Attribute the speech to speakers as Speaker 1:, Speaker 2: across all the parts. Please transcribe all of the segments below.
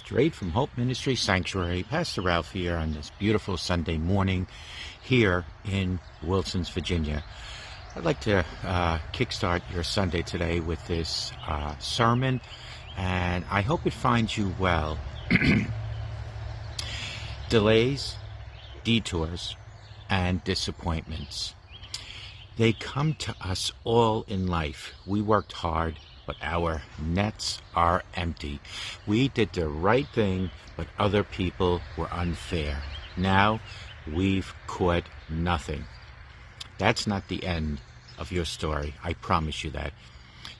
Speaker 1: straight from Hope Ministries Sanctuary. Pastor Ralph here on this beautiful Sunday morning here in Wilsons, Virginia. I'd like to kickstart your Sunday today with this sermon, and I hope it finds you well. Delays, detours, and disappointments. They come to us all in life. We worked hard, but our nets are empty. We did the right thing, but other people were unfair. Now we've caught nothing. That's not the end of your story. I promise you that.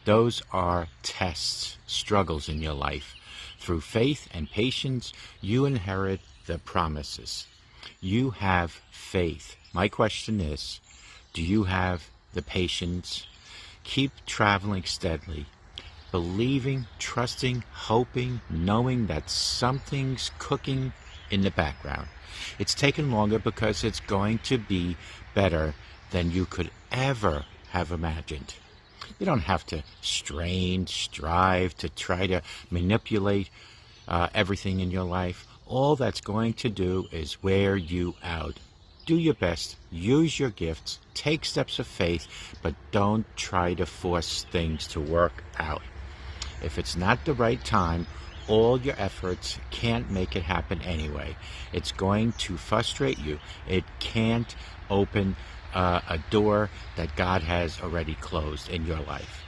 Speaker 1: Those are tests, struggles in your life. Through faith and patience, you inherit the promises. You have faith. My question is, do you have the patience? Keep traveling steadily, believing, trusting, hoping, knowing that something's cooking in the background. It's taken longer because it's going to be better than you could ever have imagined. You don't have to strive to try to manipulate everything in your life. All that's going to do is wear you out. Do your best, use your gifts, take steps of faith, but don't try to force things to work out. If it's not the right time, all your efforts can't make it happen anyway. It's going to frustrate you. It can't open a door that God has already closed in your life.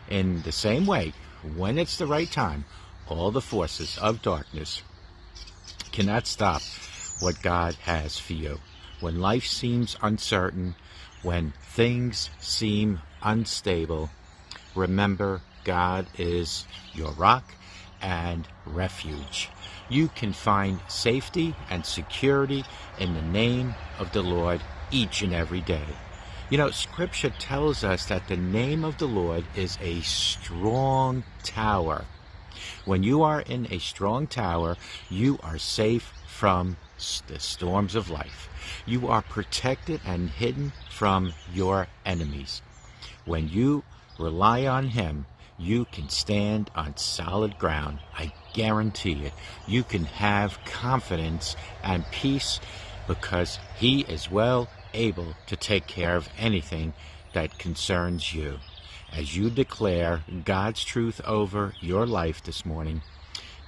Speaker 1: In the same way, when it's the right time, all the forces of darkness cannot stop what God has for you. When life seems uncertain, when things seem unstable, remember God is your rock and refuge. You can find safety and security in the name of the Lord each and every day. You know, Scripture tells us that the name of the Lord is a strong tower. When you are in a strong tower, you are safe from the storms of life. You are protected and hidden from your enemies. When you rely on Him, you can stand on solid ground. I guarantee it. You can have confidence and peace because He is well able to take care of anything that concerns you. As you declare God's truth over your life this morning,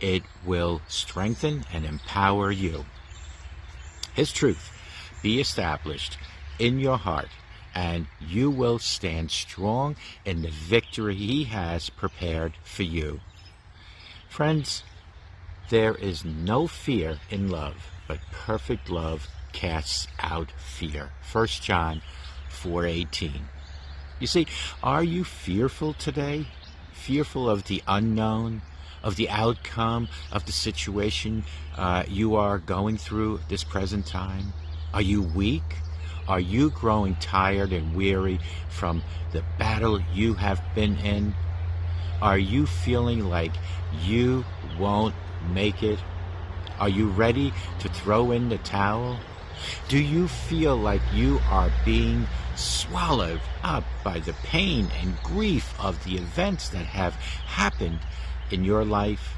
Speaker 1: it will strengthen and empower you. His truth be established in your heart, and you will stand strong in the victory He has prepared for you. Friends, there is no fear in love, but perfect love casts out fear. 1 John 4:18. You see, are you fearful today? Fearful of the unknown, of the outcome of the situation you are going through this present time? Are you weak? Are you growing tired and weary from the battle you have been in? Are you feeling like you won't make it? Are you ready to throw in the towel? Do you feel like you are being swallowed up by the pain and grief of the events that have happened in your life?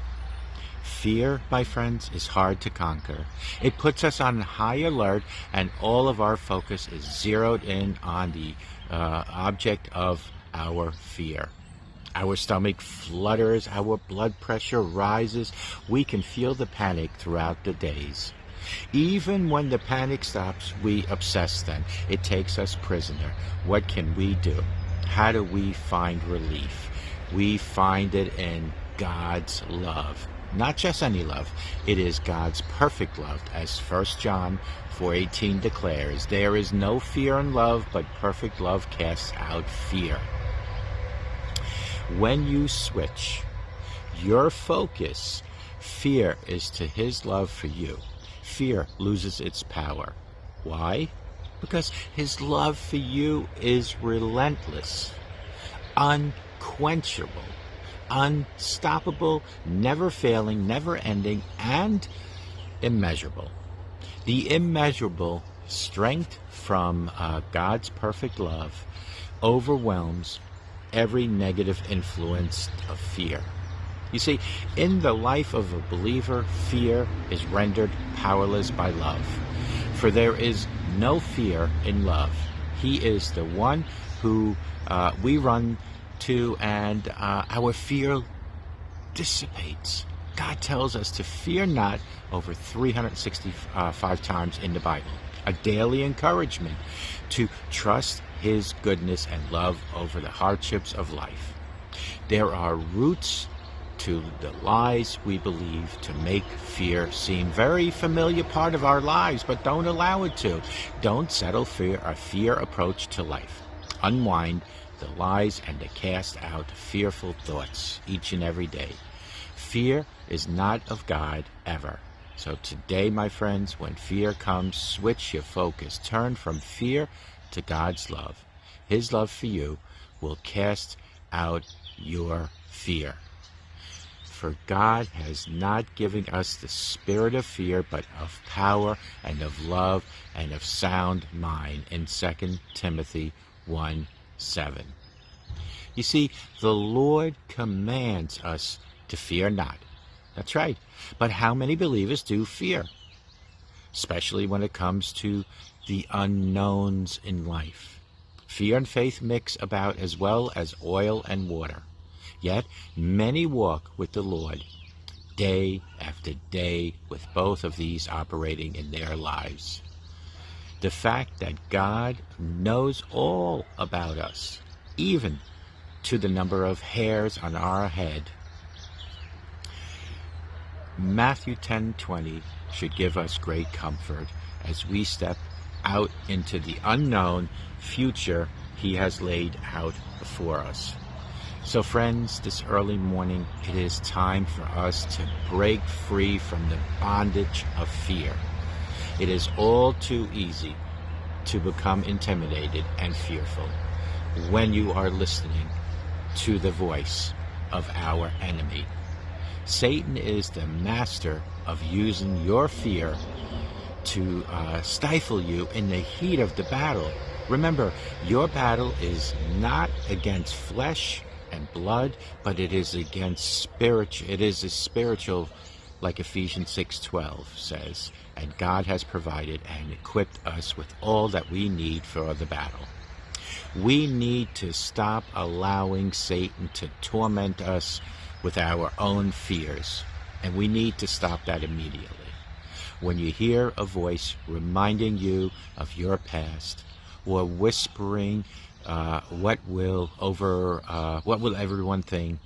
Speaker 1: Fear, my friends, is hard to conquer. It puts us on high alert, and all of our focus is zeroed in on the object of our fear. Our stomach flutters, our blood pressure rises. We can feel the panic throughout the days. Even when the panic stops, we obsess then. It takes us prisoner. What can we do? How do we find relief? We find it in God's love. Not just any love. It is God's perfect love, as 1 John 4:18 declares. There is no fear in love, but perfect love casts out fear. When you switch your focus, fear is to His love for you. Fear loses its power. Why? Because His love for you is relentless, unquenchable, unstoppable, never failing, never ending, and immeasurable. The immeasurable strength from God's perfect love overwhelms every negative influence of fear. You see, in the life of a believer, fear is rendered powerless by love. For there is no fear in love. He is the one who we run to, and our fear dissipates. God tells us to fear not over 365 times in the Bible. A daily encouragement to trust His goodness and love over the hardships of life. There are roots to the lies we believe to make fear seem very familiar part of our lives, but don't allow it to. Don't settle for a fear approach to life. Unwind the lies and to cast out fearful thoughts each and every day. Fear is not of God ever. So today, my friends, when fear comes, switch your focus. Turn from fear to God's love. His love for you will cast out your fear. For God has not given us the spirit of fear, but of power and of love and of sound mind, in 2 Timothy 1:7. You see, the Lord commands us to fear not. That's right. But how many believers do fear? Especially when it comes to the unknowns in life. Fear and faith mix about as well as oil and water. Yet many walk with the Lord day after day with both of these operating in their lives. The fact that God knows all about us, even to the number of hairs on our head. Matthew 10:20 should give us great comfort as we step out into the unknown future He has laid out before us. So friends, this early morning, it is time for us to break free from the bondage of fear. It is all too easy to become intimidated and fearful when you are listening to the voice of our enemy. Satan is the master of using your fear to stifle you in the heat of the battle. Remember, your battle is not against flesh and blood, but it is against spiritual. It is a spiritual, like Ephesians 6:12 says, and God has provided and equipped us with all that we need for the battle. We need to stop allowing Satan to torment us with our own fears, and we need to stop that immediately. When you hear a voice reminding you of your past, or whispering, what will everyone think,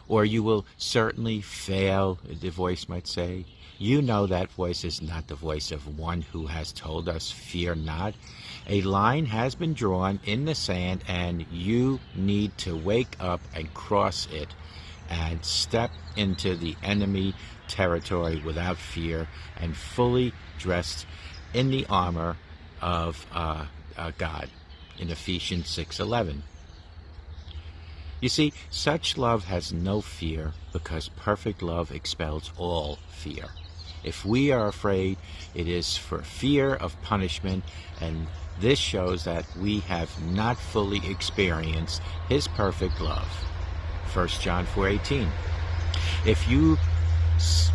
Speaker 1: or you will certainly fail, the voice might say, you know that voice is not the voice of one who has told us, fear not. A line has been drawn in the sand, and you need to wake up and cross it and step into the enemy territory without fear and fully dressed in the armor of God in Ephesians 6:11. You see, such love has no fear because perfect love expels all fear. If we are afraid, it is for fear of punishment, and this shows that we have not fully experienced His perfect love. 1 John 4:18. If you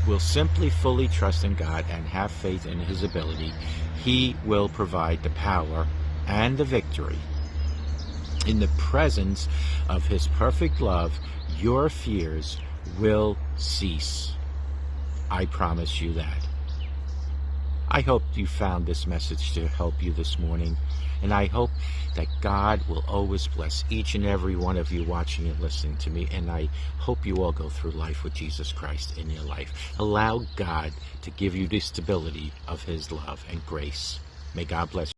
Speaker 1: will simply fully trust in God and have faith in His ability, He will provide the power and the victory. In the presence of His perfect love, your fears will cease. I promise you that. I hope you found this message to help you this morning, and I hope that God will always bless each and every one of you watching and listening to me, and I hope you all go through life with Jesus Christ in your life. Allow God to give you the stability of His love and grace. May God bless you.